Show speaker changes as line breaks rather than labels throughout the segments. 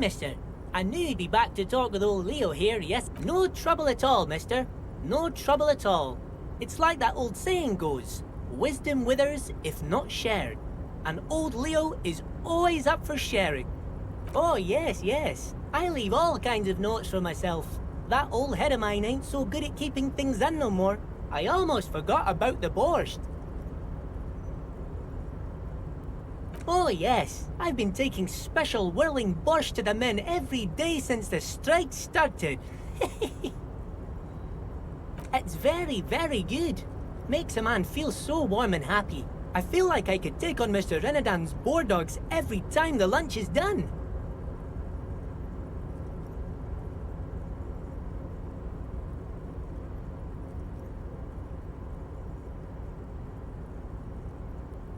mister. I knew you'd be back to talk with old Leo here, yes? No trouble at all, mister. No trouble at all. It's like that old saying goes, wisdom withers if not shared. And old Leo is always up for sharing. Oh, yes, yes. I leave all kinds of notes for myself. That old head of mine ain't so good at keeping things in no more. I almost forgot about the borscht. Oh yes, I've been taking special whirling borscht to the men every day since the strike started. It's very, very good. Makes a man feel so warm and happy. I feel like I could take on Mr. Renadan's boar dogs every time the lunch is done.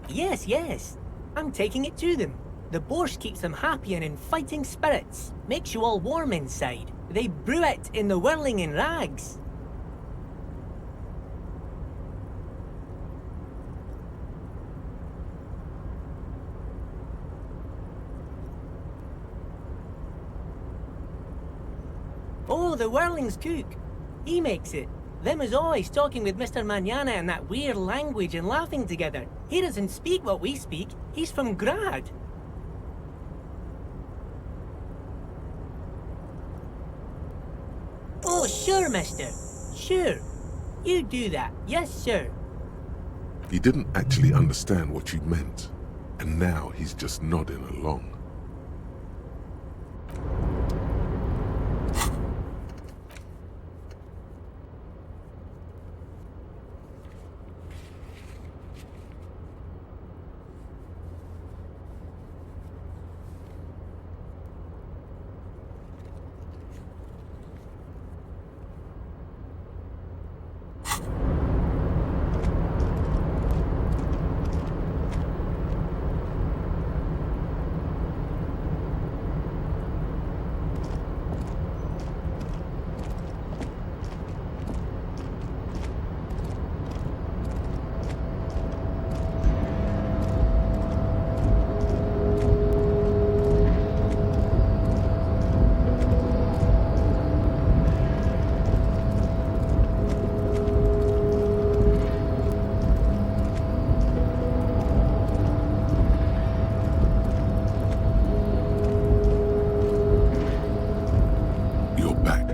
Yes, yes. I'm taking it to them. The borscht keeps them happy and in fighting spirits. Makes you all warm inside. They brew it in the whirling in rags. Oh, the whirling's cook. He makes it. Them is always talking with Mr. Manana in that weird language and laughing together. He doesn't speak what we speak. He's from Grad. Oh, sure, mister. Sure. You do that. Yes, sir.
He didn't actually understand what you meant, and now he's just nodding along.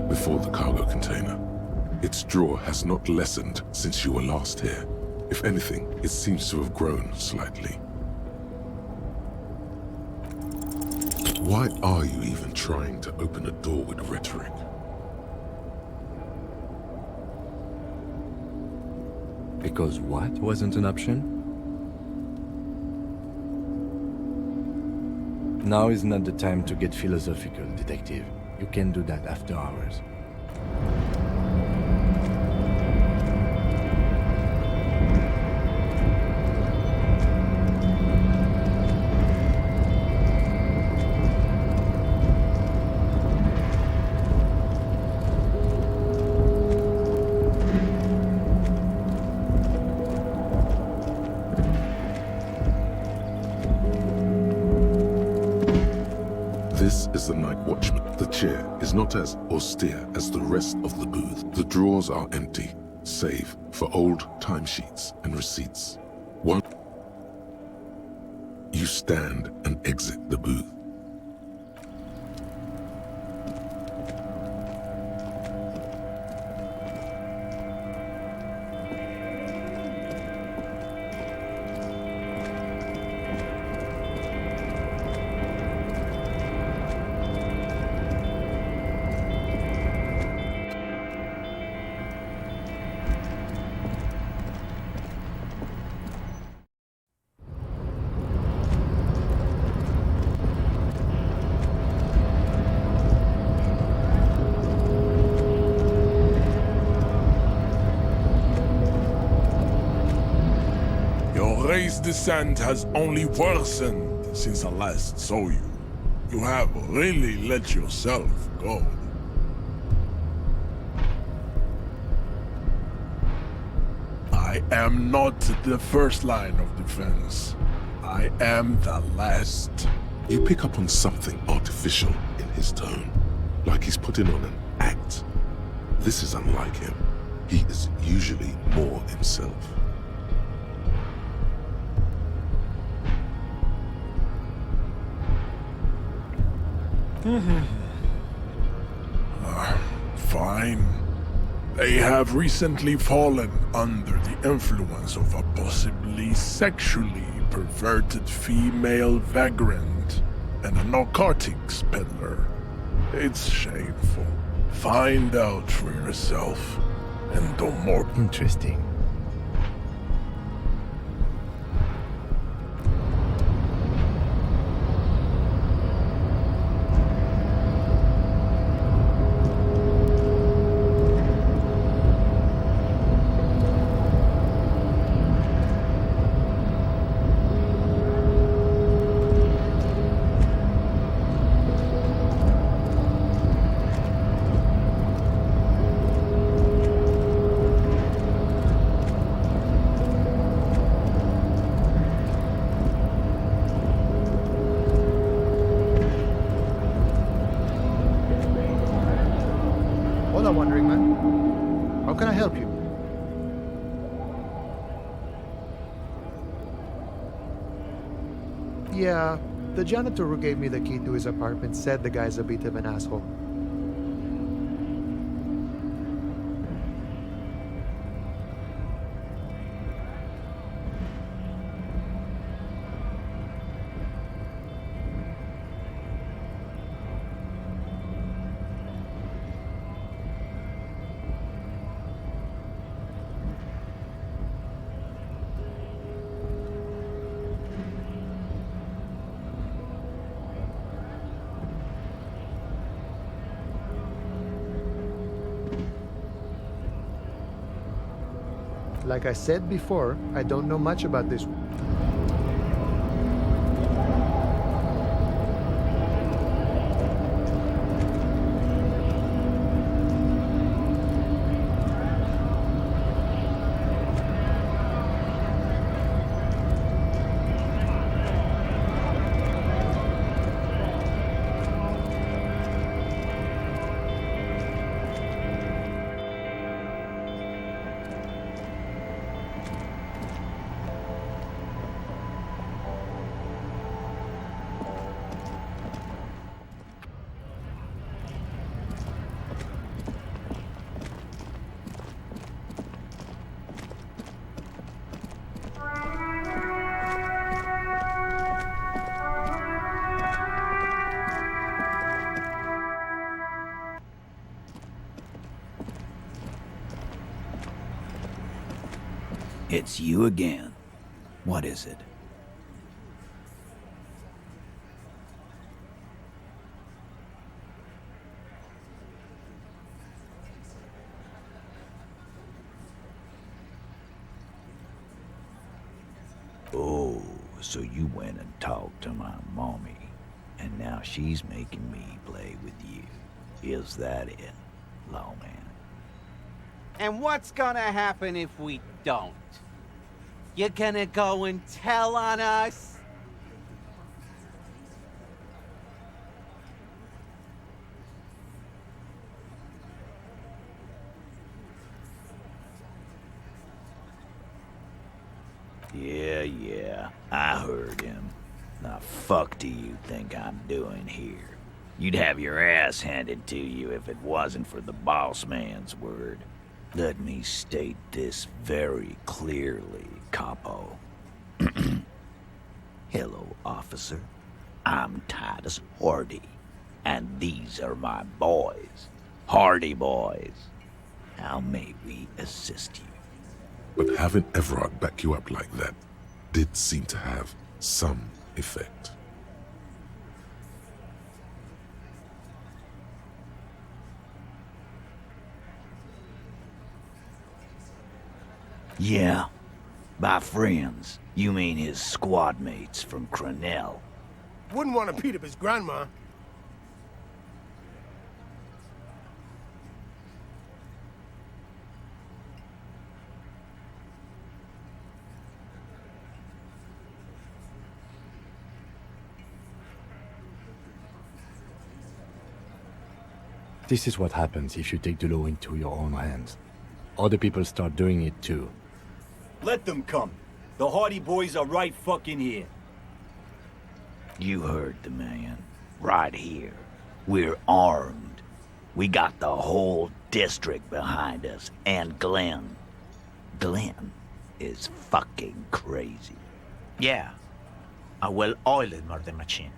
Before the cargo container. Its drawer has not lessened since you were last here. If anything, it seems to have grown slightly. Why are you even trying to open a door with rhetoric?
Because what wasn't an option? Now is not the time to get philosophical, detective. You can do that after hours.
This is the night watchman. The chair is not as austere as the rest of the booth. The drawers are empty, save for old timesheets and receipts. You stand and exit the booth.
Ray's descent has only worsened since I last saw you. You have really let yourself go. I am not the first line of defense. I am the last.
You pick up on something artificial in his tone, like he's putting on an act. This is unlike him. He is usually more himself.
Fine. They have recently fallen under the influence of a possibly sexually perverted female vagrant and a narcotics peddler. It's shameful. Find out for yourself and do more.
Interesting.
Hola, Wandering Man. How can I help you? Yeah, the janitor who gave me the key to his apartment said the guy's a bit of an asshole. Like I said before, I don't know much about this.
It's you again. What is it? Oh, so you went and talked to my mommy, and now she's making me play with you. Is that it, lawman?
And what's gonna happen if we don't? You gonna go and tell on us?
Yeah, I heard him. The fuck do you think I'm doing here? You'd have your ass handed to you if it wasn't for the boss man's word. Let me state this very clearly, capo. Hello, officer. I'm Titus Hardy, and these are my boys. Hardy boys. How may we assist you?
But having Everard back you up like that did seem to have some effect.
Yeah. By friends, you mean his squad mates from Crenell.
Wouldn't want to beat up his grandma.
This is what happens if you take the law into your own hands. Other people start doing it too.
Let them come. The Hardy Boys are right fucking here.
You heard the man. Right here. We're armed. We got the whole district behind us, and Glenn. Glenn is fucking crazy.
Yeah. A well-oiled murder machine.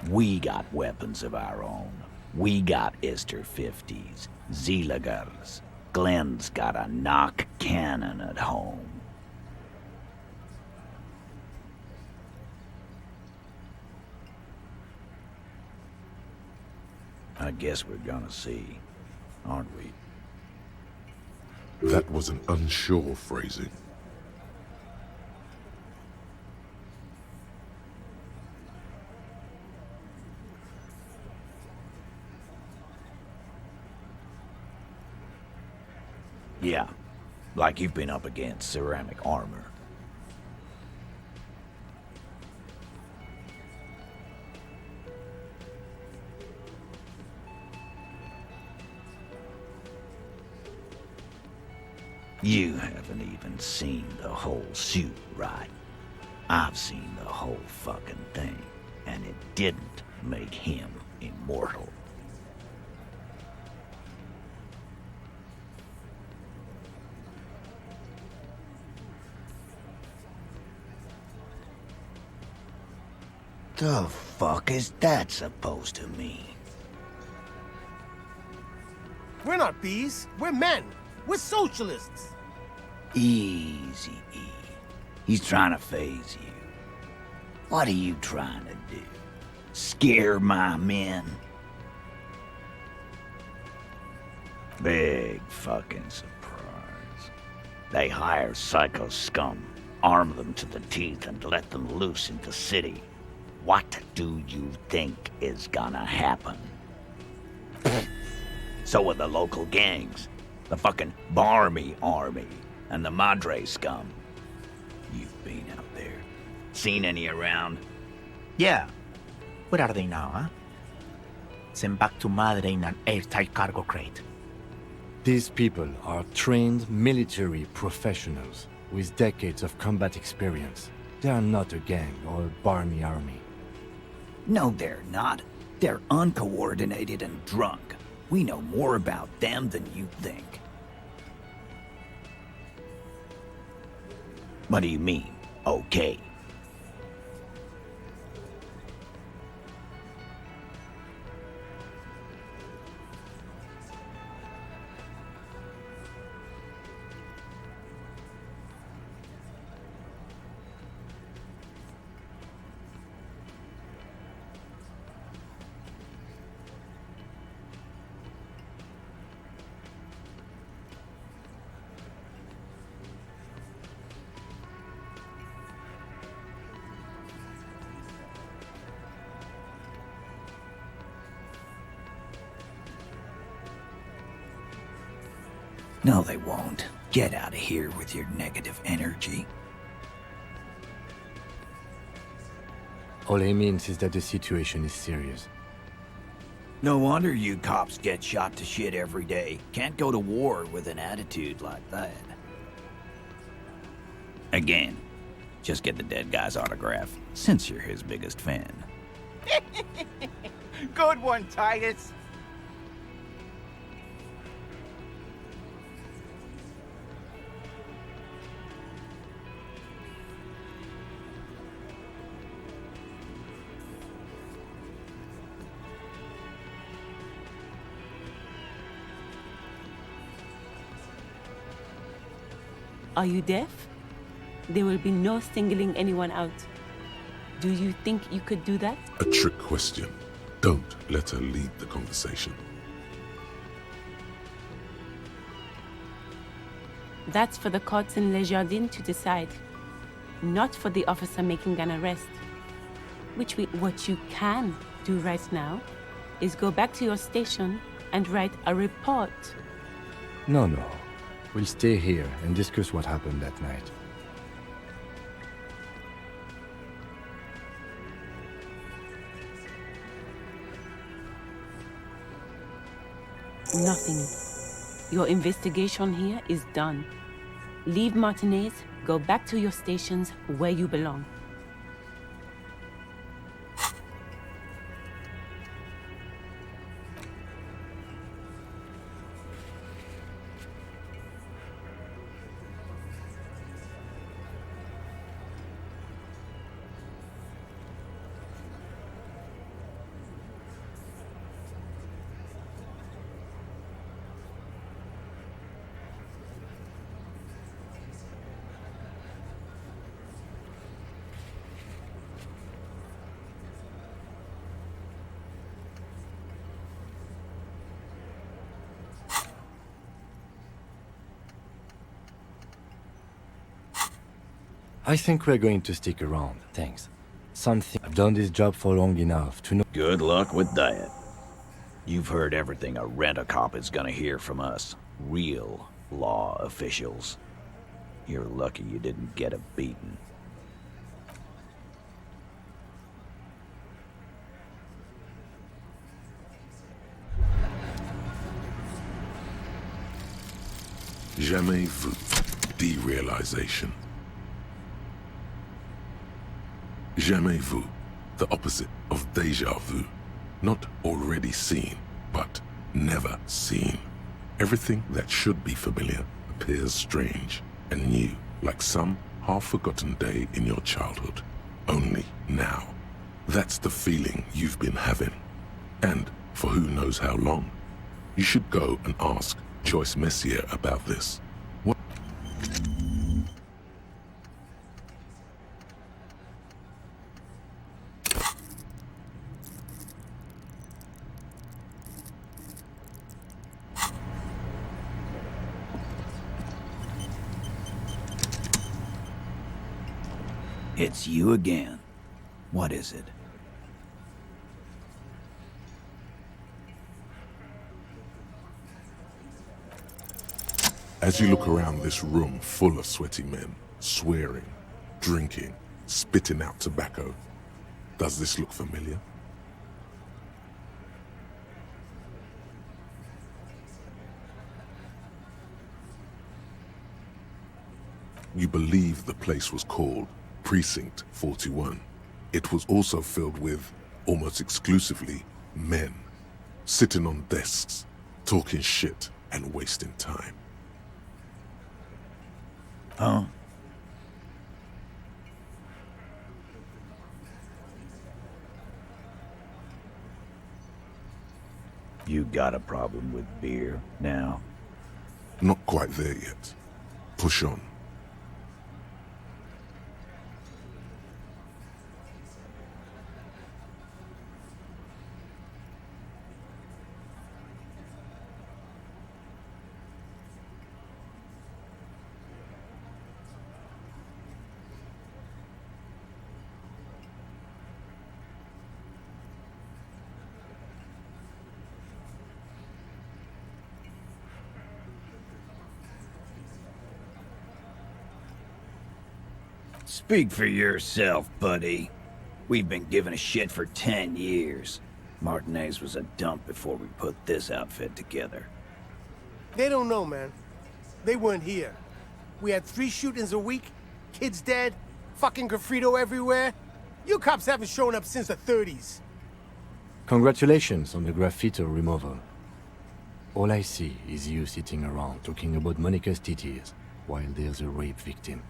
We got weapons of our own. We got Ister 50s, Zeelagers. Glenn's got a knock cannon at home. I guess we're gonna see, aren't we?
That was an unsure phrasing.
Yeah, like you've been up against ceramic armor. You haven't even seen the whole suit, right? I've seen the whole fucking thing, and it didn't make him immortal. The fuck is that supposed to mean?
We're not bees. We're men. We're socialists.
Easy, E. He's trying to phase you. What are you trying to do? Scare my men? Big fucking surprise. They hire psycho scum, arm them to the teeth, and let them loose in the city. What do you think is gonna happen? So are the local gangs. The fucking Barmy Army and the Madre scum. You've been out there. Seen any around?
Yeah. Where are they now, huh? Sent back to Madre in an airtight cargo crate.
These people are trained military professionals with decades of combat experience. They are not a gang or a Barmy army.
No, they're not. They're uncoordinated and drunk. We know more about them than you think. What do you mean, okay? No, they won't. Get out of here with your negative energy.
All he means is that the situation is serious.
No wonder you cops get shot to shit every day. Can't go to war with an attitude like that. Again, just get the dead guy's autograph, since you're his biggest fan.
Good one, Titus.
Are you deaf? There will be no singling anyone out. Do you think you could do that?
A trick question. Don't let her lead the conversation.
That's for the courts in Les Jardins to decide, not for the officer making an arrest. What you can do right now is go back to your station and write a report.
No. We'll stay here and discuss what happened that night.
Nothing. Your investigation here is done. Leave Martinez, go back to your stations where you belong.
I think we're going to stick around, thanks. I've done this job for long enough to know.
Good luck with that. You've heard everything a rent-a-cop is gonna hear from us. Real law officials. You're lucky you didn't get a beating.
Jamais vu. Derealization. Jamais vu. The opposite of déjà vu. Not already seen, but never seen. Everything that should be familiar appears strange and new, like some half-forgotten day in your childhood. Only now. That's the feeling you've been having. And for who knows how long. You should go and ask Joyce Messier about this. What?
It's you again. What is it?
As you look around this room full of sweaty men, swearing, drinking, spitting out tobacco, does this look familiar? You believe the place was called Precinct 41. It was also filled with, almost exclusively, men, sitting on desks, talking shit and wasting time.
Huh? You got a problem with beer now?
Not quite there yet. Push on.
Speak for yourself, buddy. We've been giving a shit for 10 years. Martinez was a dump before we put this outfit together.
They don't know, man. They weren't here. We had 3 shootings a week, kids dead, fucking graffito everywhere. You cops haven't shown up since the 30s.
Congratulations on the graffito removal. All I see is you sitting around talking about Monica's titties while there's a rape victim.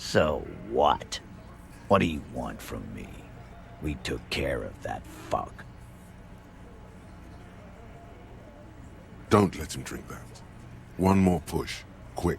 So what? What do you want from me? We took care of that fuck.
Don't let him drink that. One more push, quick.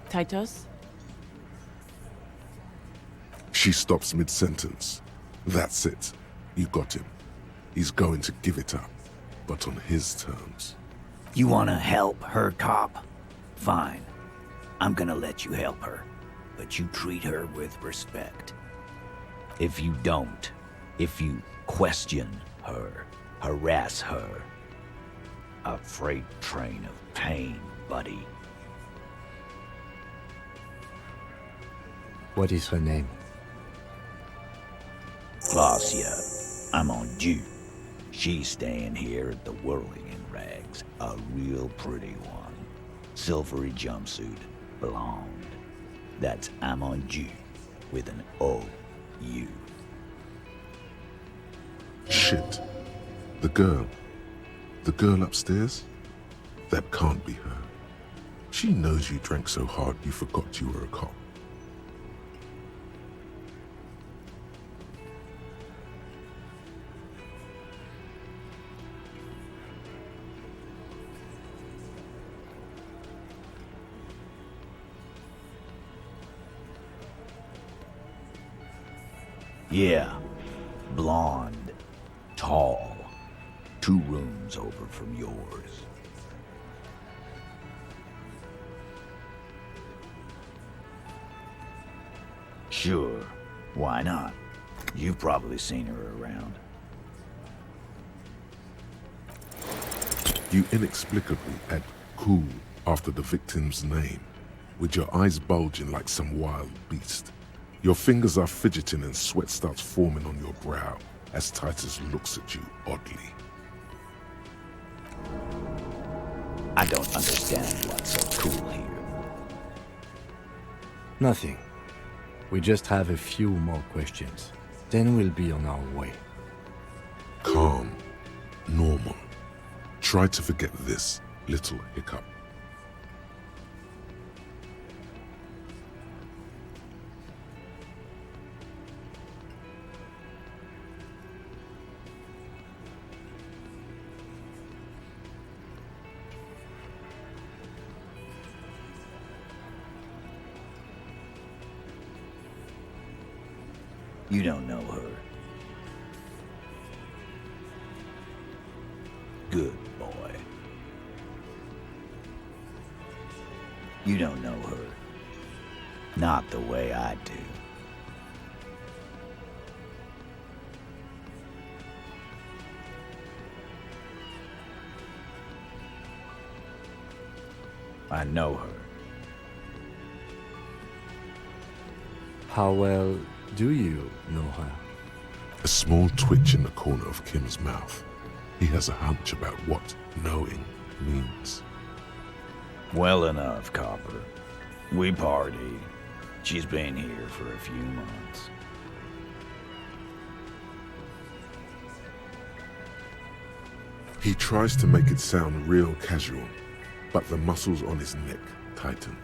Titus?
She stops mid-sentence. That's it. You got him. He's going to give it up, but on his terms.
You wanna help her, cop? Fine. I'm gonna let you help her, but you treat her with respect. If you don't, if you question her, harass her, a freight train of pain, buddy.
What is her name?
Glacia, I'm on due. She's staying here at the Whirling in Rags, a real pretty one. Silvery jumpsuit, blonde. That's I'm on due with an O-U.
Shit. The girl. The girl upstairs? That can't be her. She knows you drank so hard you forgot you were a cop.
Yeah, blonde, tall, 2 rooms over from yours. Sure, why not? You've probably seen her around.
You inexplicably add cool after the victim's name, with your eyes bulging like some wild beast. Your fingers are fidgeting and sweat starts forming on your brow as Titus looks at you oddly.
I don't understand what's so cool here.
Nothing. We just have a few more questions. Then we'll be on our way.
Calm. Normal. Try to forget this little hiccup.
You don't know her. Good boy. You don't know her. Not the way I do. I know her.
How well do you know her?
A small twitch in the corner of Kim's mouth. He has a hunch about what knowing means.
Well enough, Copper. We party. She's been here for a few months.
He tries to make it sound real casual, but the muscles on his neck tighten.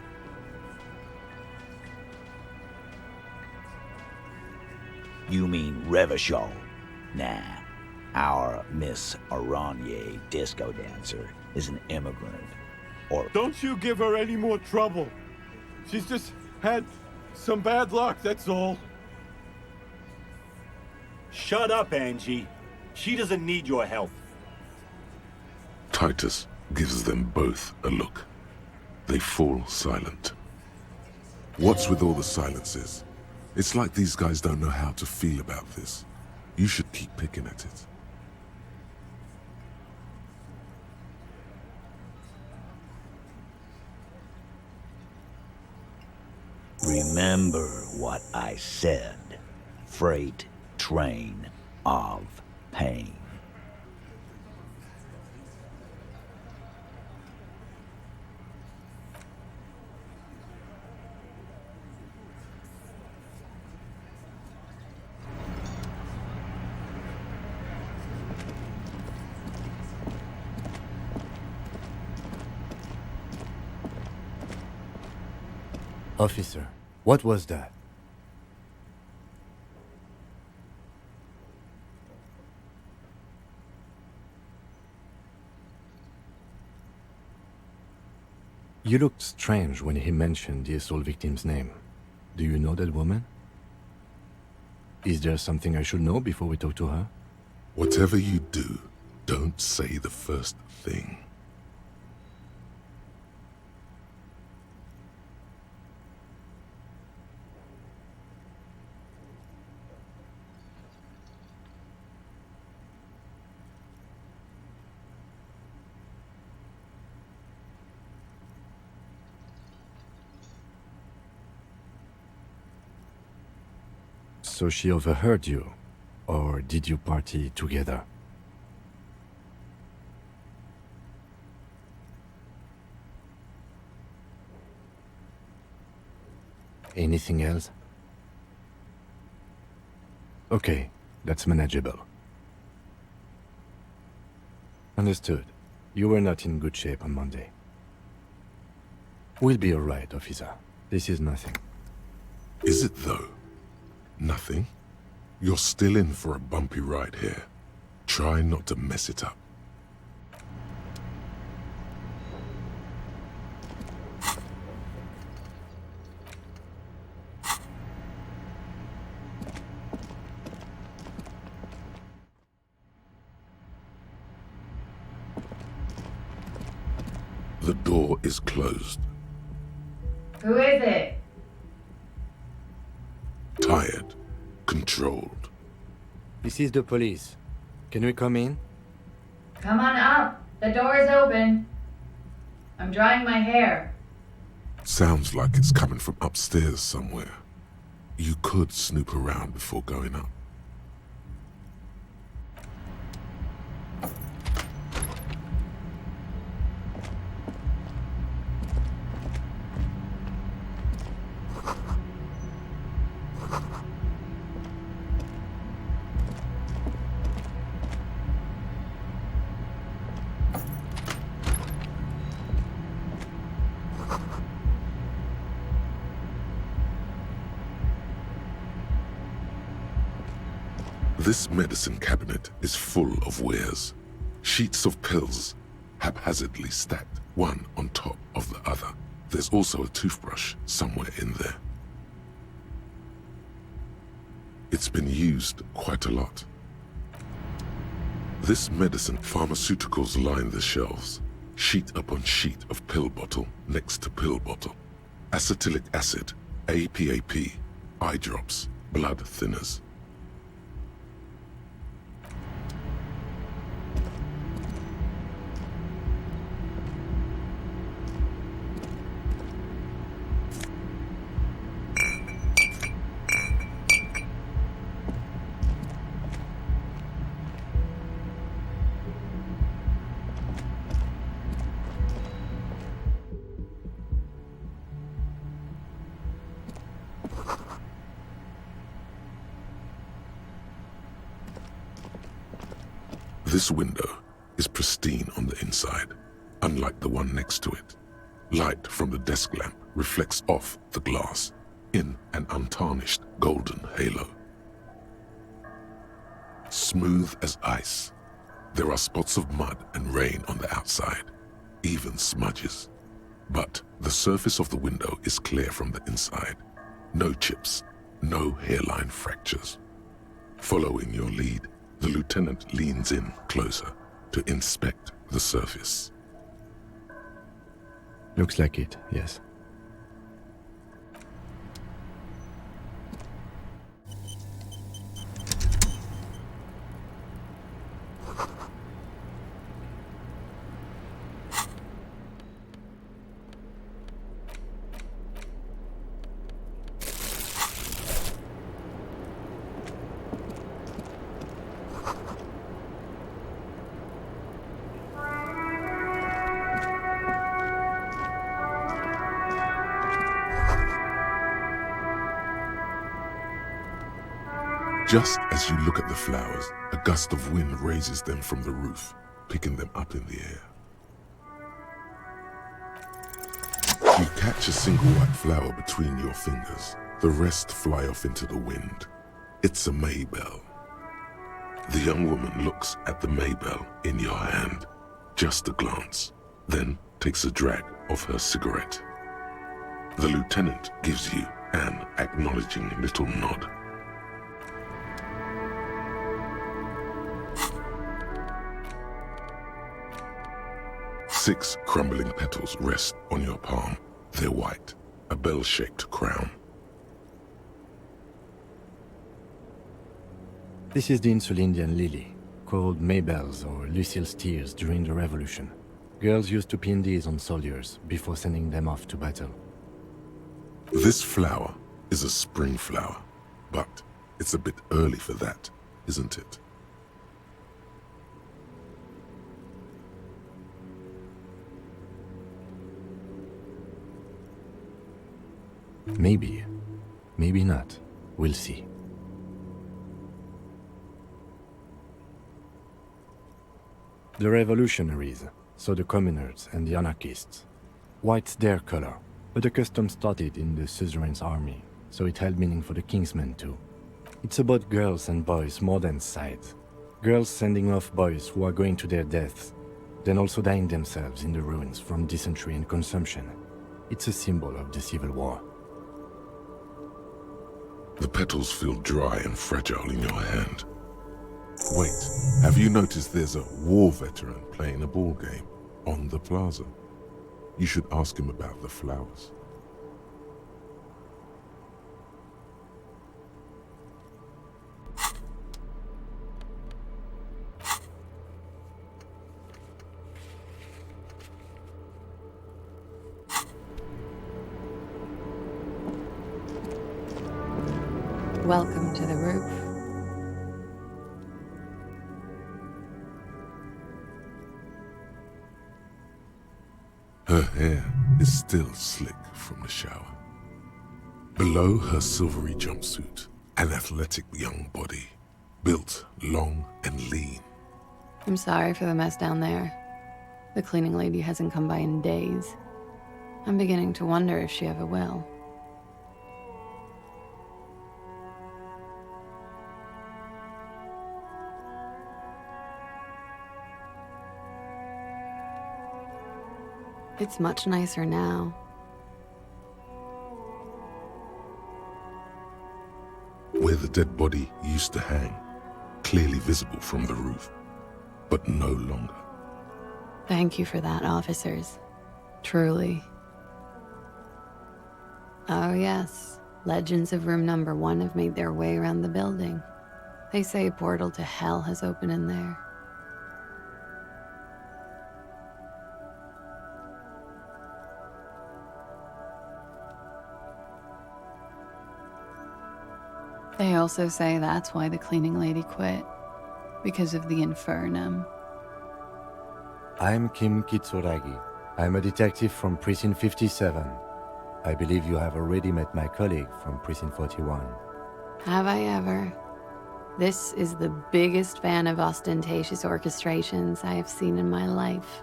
You mean Revachol? Nah. Our Miss Aranye disco dancer is an immigrant. Or
Don't you give her any more trouble. She's just had some bad luck, that's all. Shut up, Angie. She doesn't need your help.
Titus gives them both a look. They fall silent. What's with all the silences? It's like these guys don't know how to feel about this. You should keep picking at it.
remember what I said. Freight train of pain.
Officer, what was that? You looked strange when he mentioned the assault victim's name. Do you know that woman? Is there something I should know before we talk to her?
Whatever you do, don't say the first thing.
So she overheard you, or did you party together? Anything else? Okay, that's manageable. Understood. You were not in good shape on Monday. We'll be alright, officer. This is nothing.
Is it though? Nothing? You're still in for a bumpy ride here. Try not to mess it up. The door is closed.
Who is it?
Tired. Controlled.
This is the police. Can we come in?
Come on up. The door is open. I'm drying my hair.
Sounds like it's coming from upstairs somewhere. You could snoop around before going up. This medicine cabinet is full of wares. Sheets of pills, haphazardly stacked, one on top of the other. There's also a toothbrush somewhere in there. It's been used quite a lot. This medicine, pharmaceuticals line the shelves. Sheet upon sheet of pill bottle next to pill bottle. Acetylic acid, APAP, eye drops, blood thinners. This window is pristine on the inside, unlike the one next to it. Light from the desk lamp reflects off the glass in an untarnished golden halo. Smooth as ice. There are spots of mud and rain on the outside, even smudges. But the surface of the window is clear from the inside. No chips, no hairline fractures. Following your lead, the lieutenant leans in closer to inspect the surface.
Looks like it, yes.
Just as you look at the flowers, a gust of wind raises them from the roof, picking them up in the air. You catch a single white flower between your fingers. The rest fly off into the wind. It's a maybell. The young woman looks at the maybell in your hand, just a glance, then takes a drag of her cigarette. The lieutenant gives you an acknowledging little nod. Six crumbling petals rest on your palm. They're white, a bell-shaped crown.
This is the Insulindian lily, called Maybells or Lucille's tears during the Revolution. Girls used to pin these on soldiers before sending them off to battle.
This flower is a spring flower, but it's a bit early for that, isn't it?
Maybe. Maybe not. We'll see. The revolutionaries, so the communards and the anarchists. White's their color, but the custom started in the suzerain's army, so it held meaning for the kingsmen too. It's about girls and boys more than sight. Girls sending off boys who are going to their deaths, then also dying themselves in the ruins from dysentery and consumption. It's a symbol of the Civil War.
The petals feel dry and fragile in your hand. Wait, have you noticed there's a war veteran playing a ball game on the plaza? You should ask him about the flowers.
Welcome to the roof.
Her hair is still slick from the shower. Below her silvery jumpsuit, an athletic young body, built long and lean.
I'm sorry for the mess down there. The cleaning lady hasn't come by in days. I'm beginning to wonder if she ever will. It's much nicer now.
Where the dead body used to hang, clearly visible from the roof, but no longer.
Thank you for that, officers. Truly. Oh yes, legends of room number 1 have made their way around the building. They say a portal to hell has opened in there. They also say that's why the cleaning lady quit. Because of the infernum.
I'm Kim Kitsuragi. I'm a detective from Precinct 57. I believe you have already met my colleague from Precinct 41.
Have I ever? This is the biggest fan of ostentatious orchestrations I have seen in my life.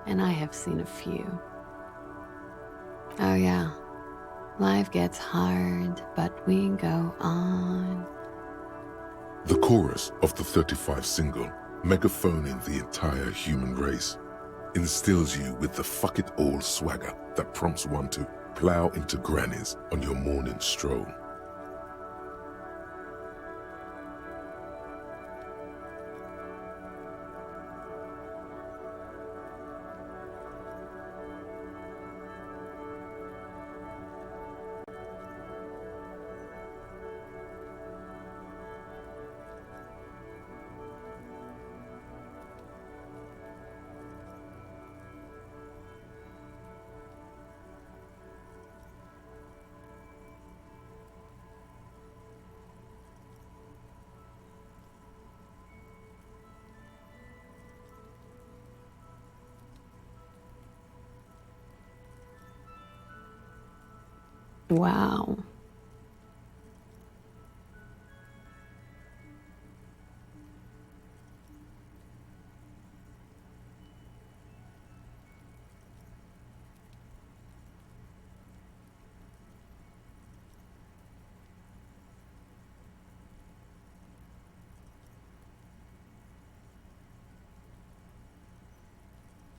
And I have seen a few. Oh yeah. Life gets hard, but we go on.
The chorus of the 35 single, megaphoning the entire human race, instills you with the fuck it all swagger that prompts one to plow into grannies on your morning stroll.
Wow.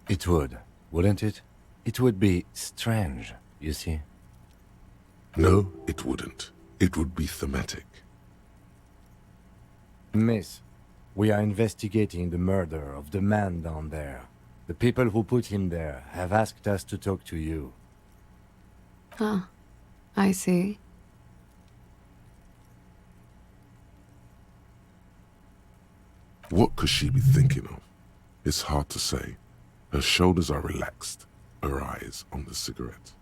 It would, wouldn't it? It would be strange, you see.
No, it wouldn't. It would be thematic.
Miss, we are investigating the murder of the man down there. The people who put him there have asked us to talk to you.
Huh. I see.
What could she be thinking of? It's hard to say. Her shoulders are relaxed, her eyes on the cigarette.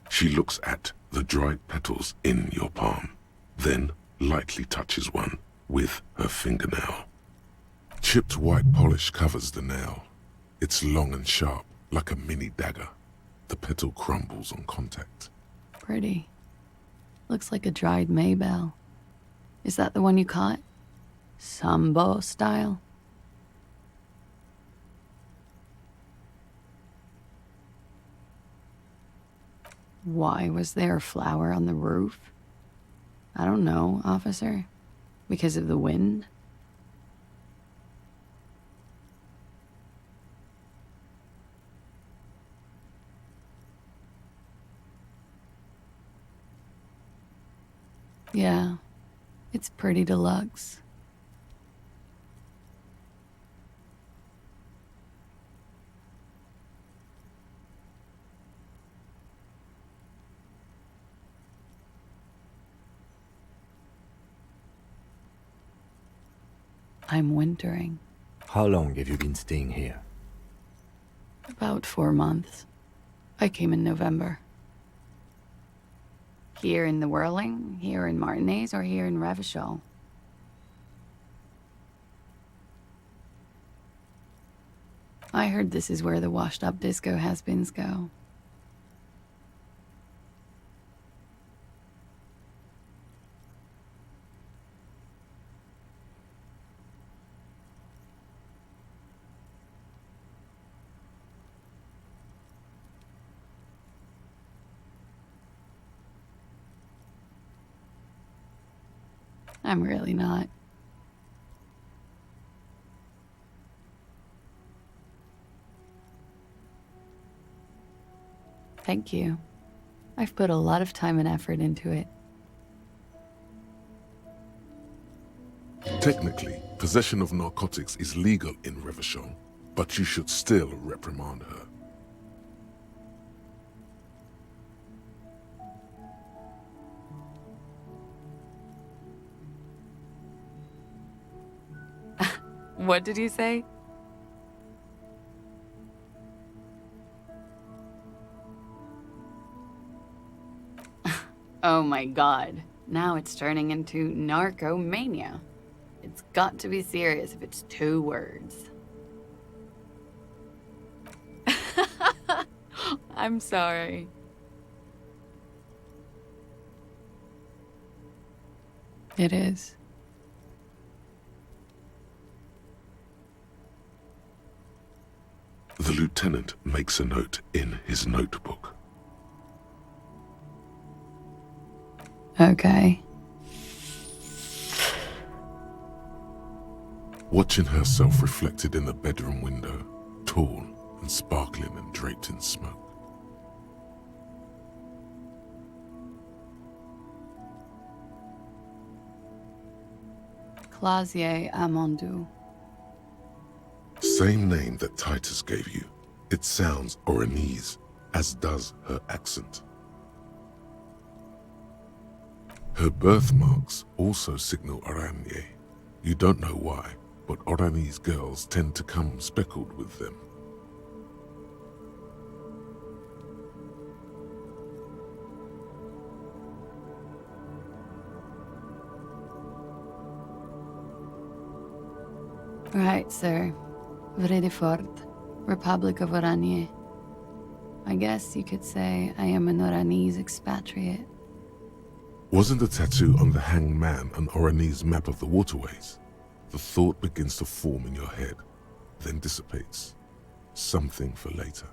She looks at the dried petals in your palm, then lightly touches one with her fingernail. Chipped white polish covers the nail. It's long and sharp, like a mini dagger. The petal crumbles on contact.
Pretty. Looks like a dried maybell. Is that the one you caught? Sambo style? Why was there a flower on the roof? I don't know, officer. Because of the wind? Yeah, it's pretty deluxe. I'm wintering.
How long have you been staying here?
About 4 months. I came in November. Here in the Whirling, here in Martinez, or here in Revachol? I heard this is where the washed-up disco has-beens go. I'm really not. Thank you. I've put a lot of time and effort into it.
Technically, possession of narcotics is legal in Revachol, but you should still reprimand her.
What did you say? Oh my god. Now it's turning into narcomania. It's got to be serious if it's 2 words. I'm sorry. It is.
The lieutenant makes a note in his notebook.
Okay.
Watching herself reflected in the bedroom window, tall and sparkling and draped in smoke.
Clausier Amandou.
Same name that Titus gave you. It sounds Oranese, as does her accent. Her birthmarks also signal Oranje. You don't know why, but Oranese girls tend to come speckled with them.
Right, sir. Vredefort, Republic of Oranje. I guess you could say I am an Oranese expatriate.
Wasn't the tattoo on the hanged man an Oranese map of the waterways? The thought begins to form in your head, then dissipates. Something for later.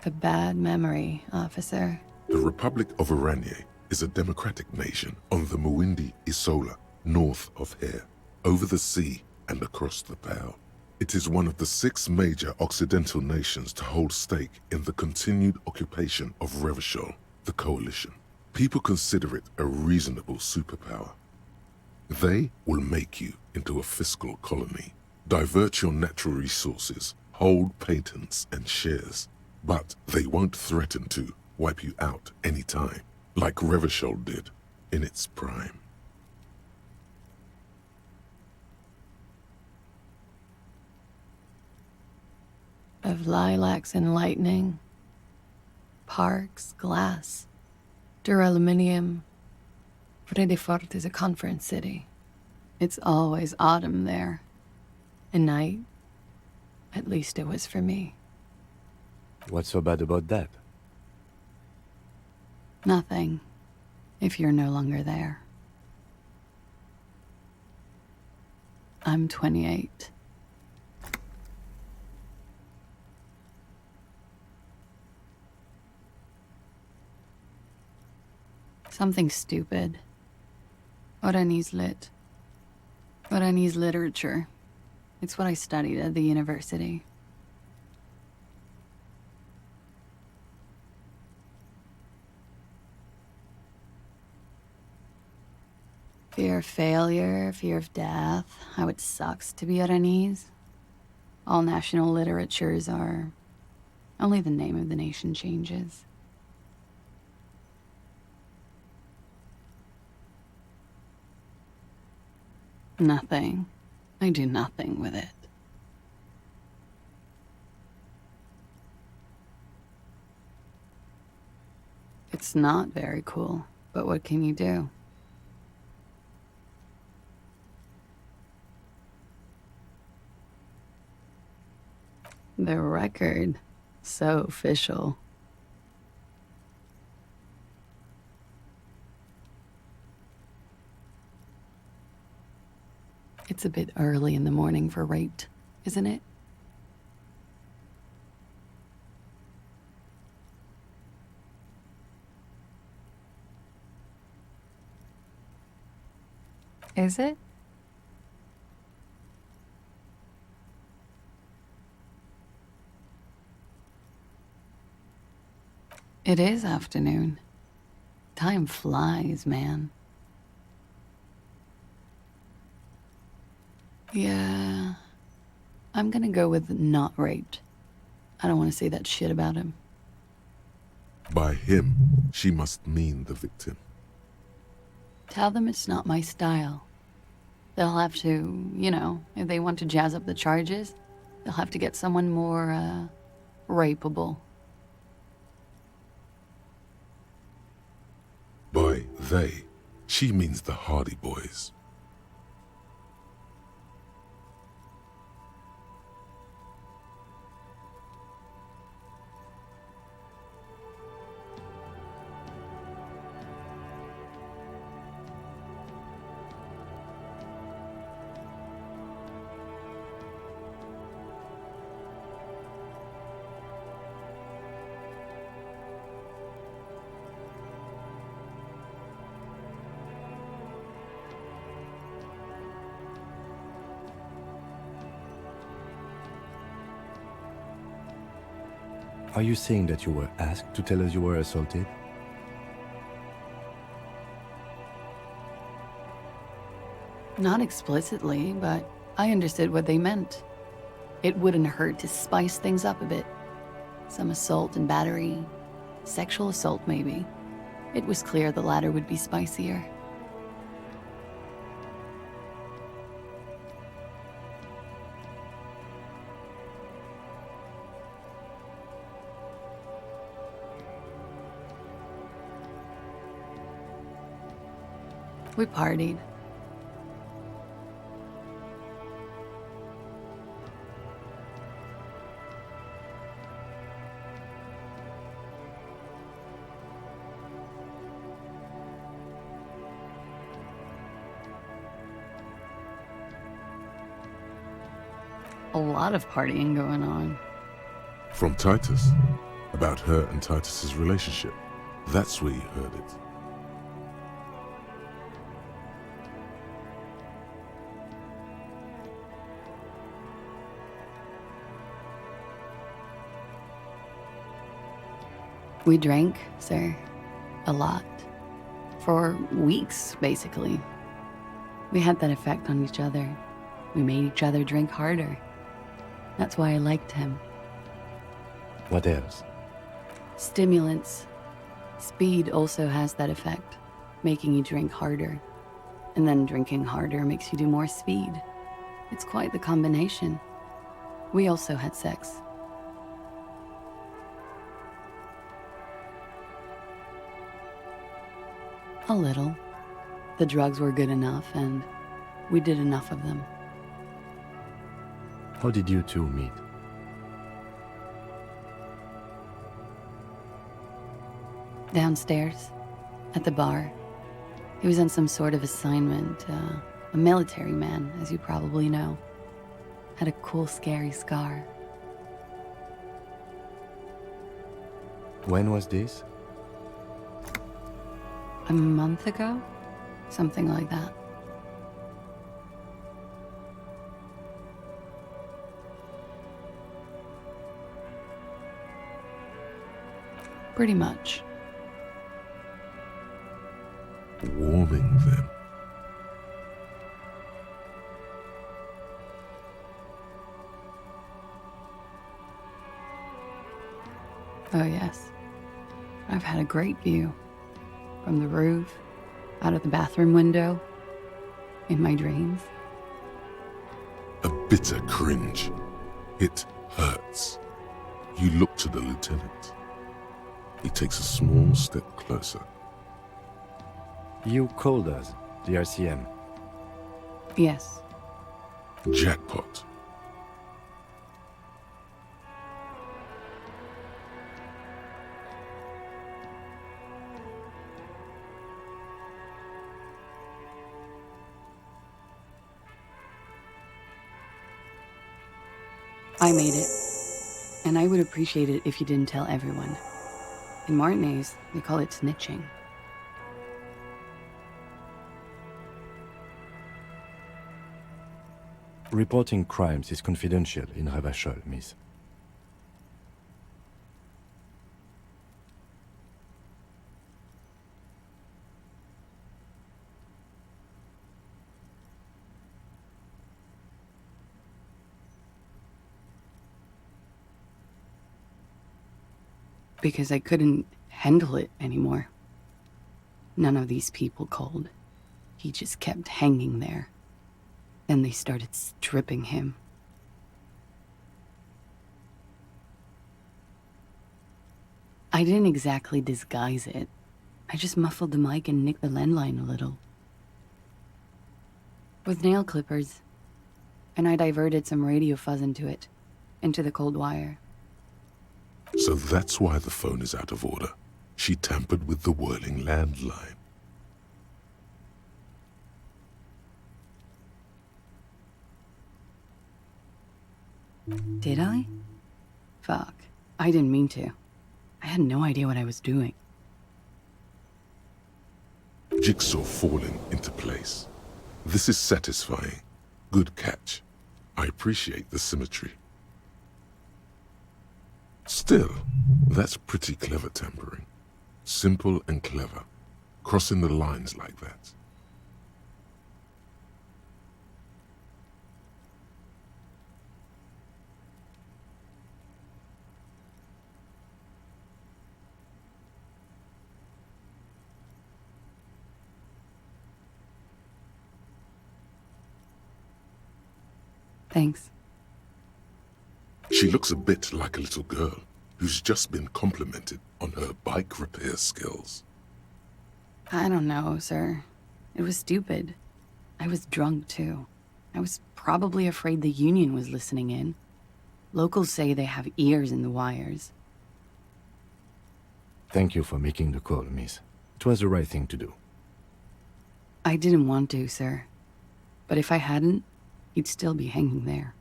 A bad memory, officer.
The Republic of Oranje is a democratic nation on the Muindi Isola, north of here, over the sea and across the Pale. It is one of the 6 major Occidental nations to hold stake in the continued occupation of Revachol, the coalition. People consider it a reasonable superpower. They will make you into a fiscal colony, divert your natural resources, hold patents and shares, but they won't threaten to wipe you out anytime, like Revachol did in its prime.
Of lilacs and lightning, parks, glass, duraluminium. Vredefort is a conference city. It's always autumn there. And night, at least it was for me.
What's so bad about that?
Nothing, if you're no longer there. I'm 28. Something stupid. Oranese lit. Oranese literature. It's what I studied at the university. Fear of failure, fear of death, how it sucks to be Oranese. All national literatures are... only the name of the nation changes. Nothing. I do nothing with it. It's not very cool, but what can you do? The record. So official. It's a bit early in the morning for rape, isn't it? Is it? It is afternoon. Time flies, man. Yeah, I'm gonna go with not raped. I don't want to say that shit about him.
By him, she must mean the victim.
Tell them it's not my style. They'll have to, you know, if they want to jazz up the charges, they'll have to get someone more, rapeable.
By they, she means the Hardy Boys.
Are you saying that you were asked to tell us you were assaulted?
Not explicitly, but I understood what they meant. It wouldn't hurt to spice things up a bit. Some assault and battery. Sexual assault, maybe. It was clear the latter would be spicier. We partied. a lot of partying going on.
From Titus, about her and Titus's relationship. That's where you heard it.
We drank, sir. A lot. For weeks, basically. We had that effect on each other. We made each other drink harder. That's why I liked him.
What else?
Stimulants. Speed also has that effect, making you drink harder. And then drinking harder makes you do more speed. It's quite the combination. We also had sex. A little. The drugs were good enough, and we did enough of them.
How did you two meet?
Downstairs, at the bar. He was on some sort of assignment, a military man, as you probably know. Had a cool, scary scar.
When was this?
A month ago? Something like that. Pretty much.
Warming them.
Oh, yes. I've had a great view. From the roof, out of the bathroom window, in my dreams.
A bitter cringe. It hurts. You look to the lieutenant. He takes a small step closer.
You called us, the RCM.
Yes.
Jackpot.
I made it. And I would appreciate it if you didn't tell everyone. In Martinez, they call it snitching.
Reporting crimes is confidential in Revachol, miss.
Because I couldn't handle it anymore. None of these people called. He just kept hanging there. Then they started stripping him. I didn't exactly disguise it. I just muffled the mic and nicked the landline a little. With nail clippers. And I diverted some radio fuzz into it. Into the cold wire.
So that's why the phone is out of order. She tampered with the whirling landline.
Did I? Fuck. I didn't mean to. I had no idea what I was doing.
Jigsaw falling into place. This is satisfying. Good catch. I appreciate the symmetry. Still, that's pretty clever tampering. Simple and clever. Crossing the lines like that.
Thanks.
She looks a bit like a little girl who's just been complimented on her bike repair skills.
I don't know, sir. It was stupid. I was drunk, too. I was probably afraid the union was listening in. Locals say they have ears in the wires.
Thank you for making the call, miss. It was the right thing to do.
I didn't want to, sir. But if I hadn't, he'd still be hanging there.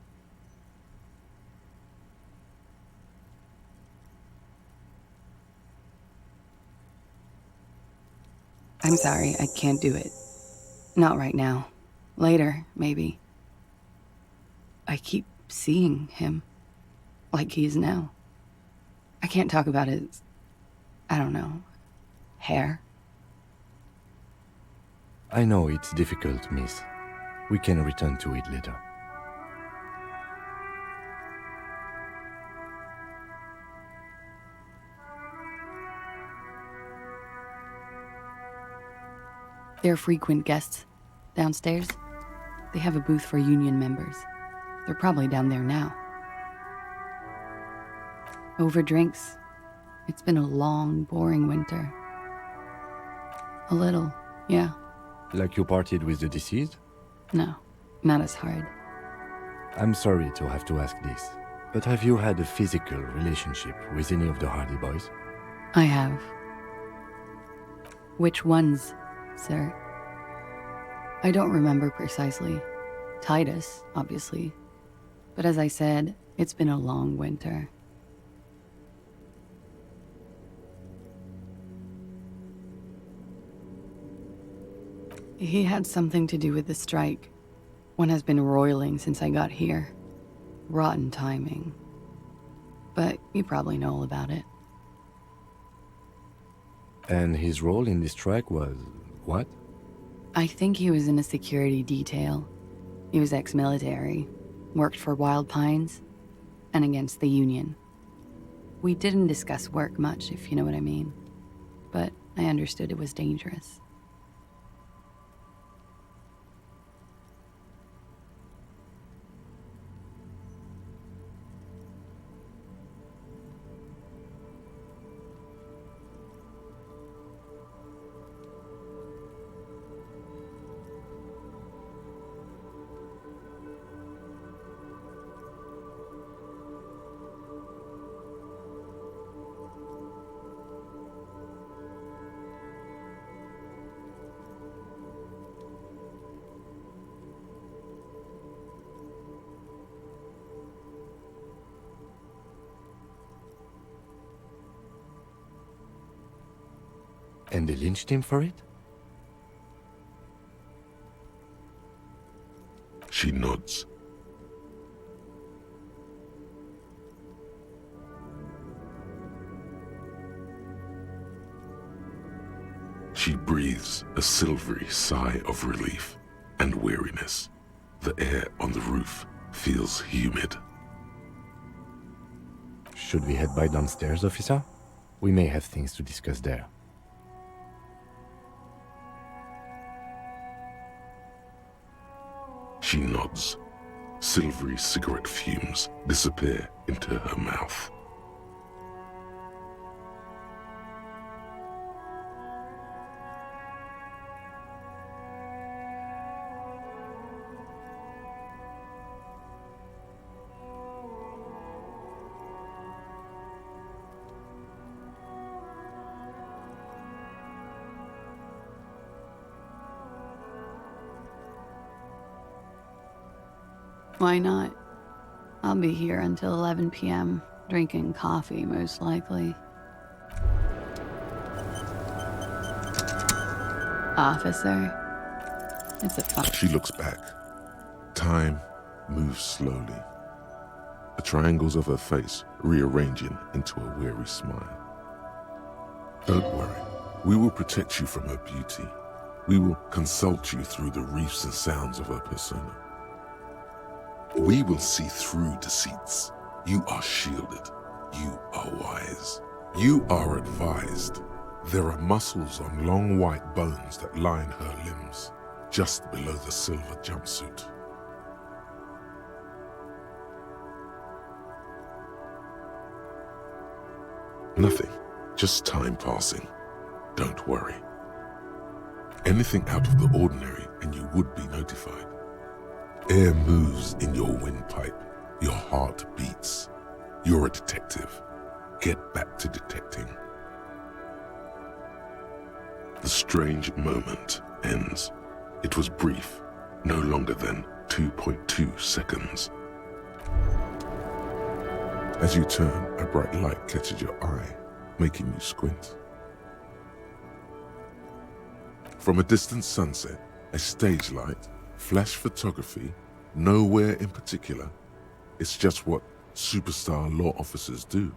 I'm sorry, I can't do it. Not right now. Later, maybe. I keep seeing him. Like he is now. I can't talk about his... I don't know... hair.
I know it's difficult, miss. We can return to it later.
They're frequent guests downstairs. They have a booth for union members. They're probably down there now. Over drinks. It's been a long, boring winter. A little, yeah.
Like you partied with the deceased?
No, not as hard.
I'm sorry to have to ask this, but have you had a physical relationship with any of the Hardy Boys?
I have. Which ones, sir? I don't remember precisely. Titus, obviously. But as I said, it's been a long winter. He had something to do with the strike. One has been roiling since I got here. Rotten timing. But you probably know all about it.
And his role in this strike was... what?
I think he was in a security detail. He was ex-military, worked for Wild Pines, and against the Union. We didn't discuss work much, if you know what I mean. But I understood it was dangerous.
And they lynched him for it?
She nods. She breathes a silvery sigh of relief and weariness. The air on the roof feels humid.
Should we head by downstairs, officer? We may have things to discuss there.
She nods. Silvery cigarette fumes disappear into her mouth.
Why not? I'll be here until 11 p.m., drinking coffee, most likely. Officer, it's a fun...
She looks back. Time moves slowly. The triangles of her face rearranging into a weary smile. Don't worry. We will protect you from her beauty. We will consult you through the reefs and sounds of her persona. We will see through deceits. You are shielded. You are wise. You are advised. There are muscles on long white bones that line her limbs, just below the silver jumpsuit. Nothing, just time passing. Don't worry. Anything out of the ordinary and you would be notified. Air moves in your windpipe. Your heart beats. You're a detective. Get back to detecting. The strange moment ends. It was brief, no longer than 2.2 seconds. As you turn, a bright light catches your eye, making you squint. From a distant sunset, a stage light, flash photography, nowhere in particular. It's just what superstar law officers do.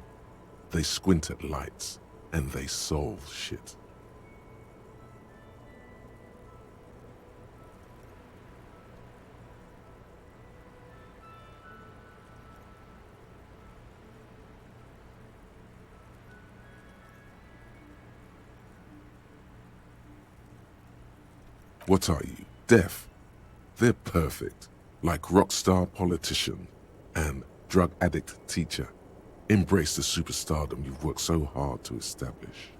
They squint at lights and they solve shit. What are you, deaf? They're perfect, like rock star politician and drug addict teacher. Embrace the superstardom you've worked so hard to establish.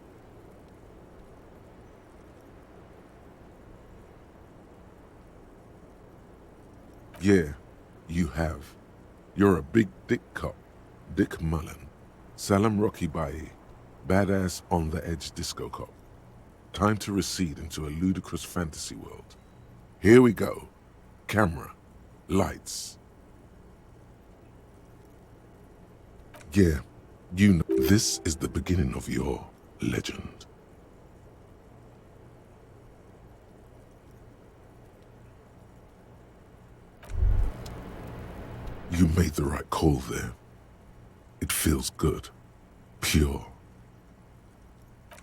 Yeah, you have. You're a big dick cop, Dick Mullen, Salam Rocky Baye, badass on-the-edge disco cop. Time to recede into a ludicrous fantasy world. Here we go. Camera. Lights. Yeah, you know, this is the beginning of your legend. You made the right call there. It feels good. Pure.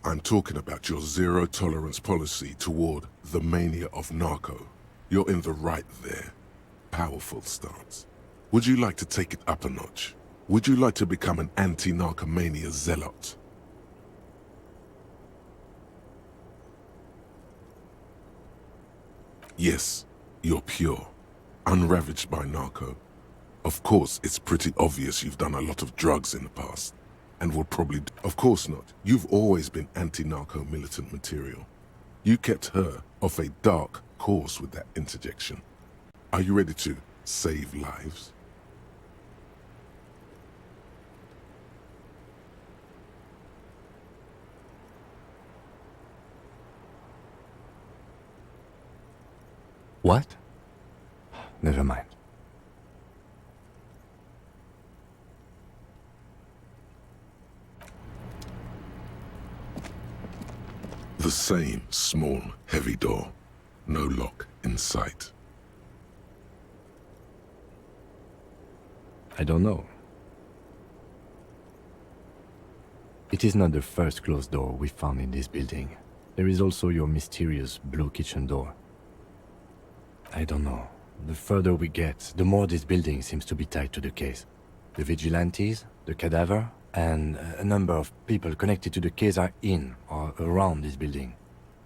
I'm talking about your zero-tolerance policy toward the mania of narco. You're in the right there. Powerful stance. Would you like to take it up a notch? Would you like to become an anti-narcomania zealot? Yes, you're pure. Unravaged by narco. Of course, it's pretty obvious you've done a lot of drugs in the past. And will probably... Of course not. You've always been anti-narco militant material. You kept her off a dark course with that interjection. Are you ready to save lives?
What? Never mind.
The same small, heavy door. No lock in sight.
I don't know. It is not the first closed door we found in this building. There is also your mysterious blue kitchen door. I don't know. The further we get, the more this building seems to be tied to the case. The vigilantes, the cadaver, and a number of people connected to the case are in or around this building.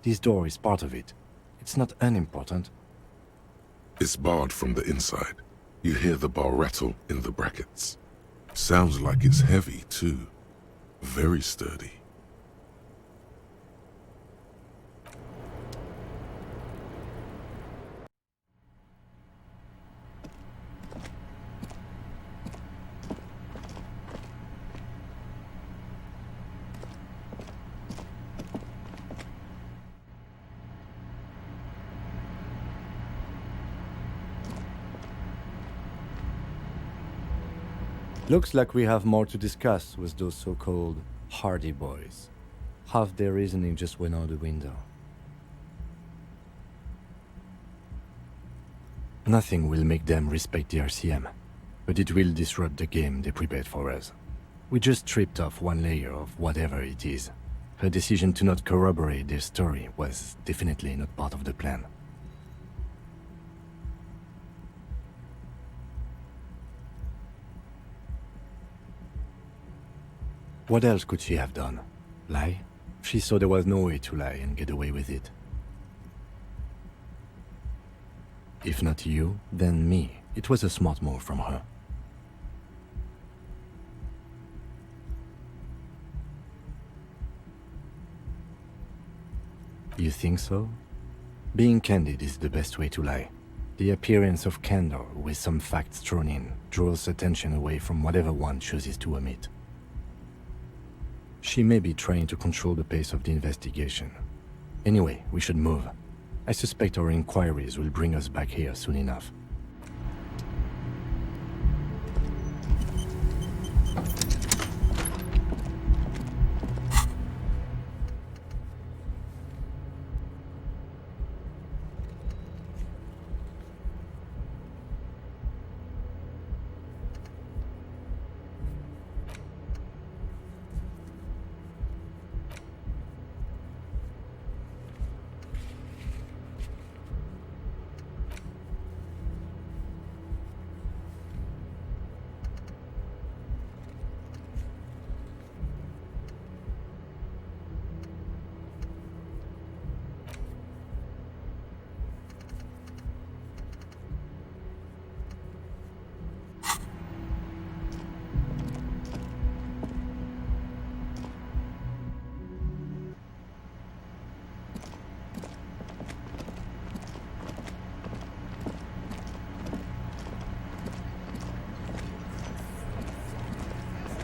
This door is part of it. It's not unimportant.
It's barred from the inside. You hear the bar rattle in the brackets. Sounds like it's heavy, too. Very sturdy.
Looks like we have more to discuss with those so-called Hardy Boys. Half their reasoning just went out the window. Nothing will make them respect the RCM, but it will disrupt the game they prepared for us. We just stripped off one layer of whatever it is. Her decision to not corroborate their story was definitely not part of the plan. What else could she have done? Lie? She saw there was no way to lie and get away with it. If not you, then me. It was a smart move from her. You think so? Being candid is the best way to lie. The appearance of candor with some facts thrown in draws attention away from whatever one chooses to omit. She may be trying to control the pace of the investigation. Anyway, we should move. I suspect our inquiries will bring us back here soon enough.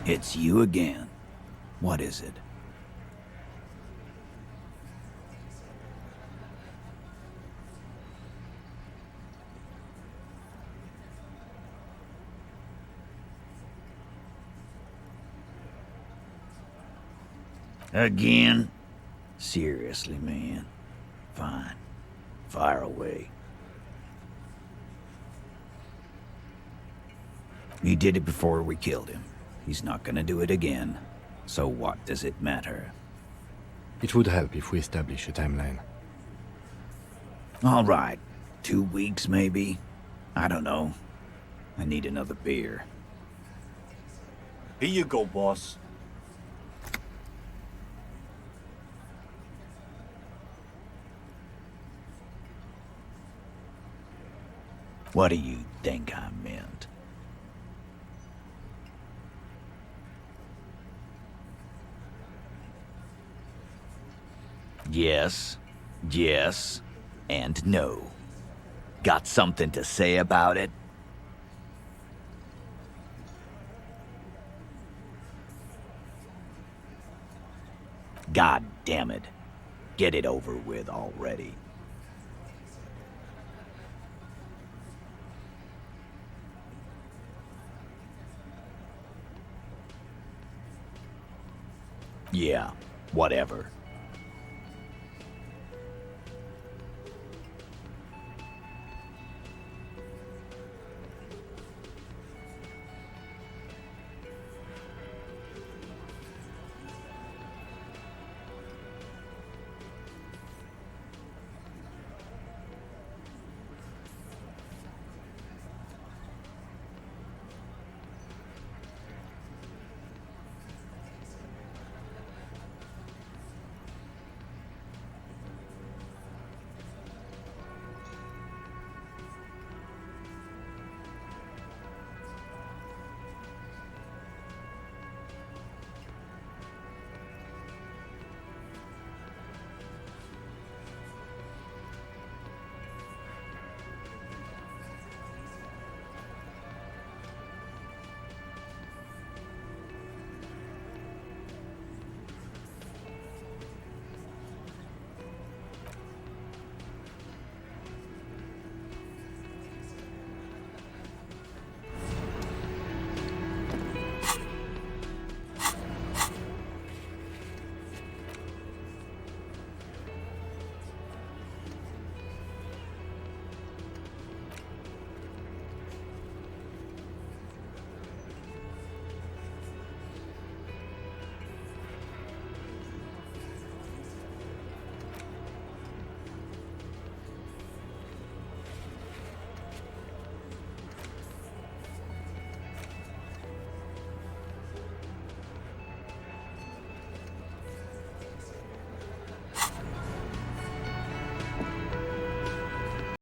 It's you again. What is it? Again? Seriously, man. Fine. Fire away. He did it before we killed him. He's not gonna do it again. So what does it matter?
It would help if we establish a timeline.
All right. 2 weeks, maybe? I don't know. I need another beer.
Here you go, boss.
What do you think I meant? Yes, yes, and no. Got something to say about it? God damn it. Get it over with already. Yeah, whatever.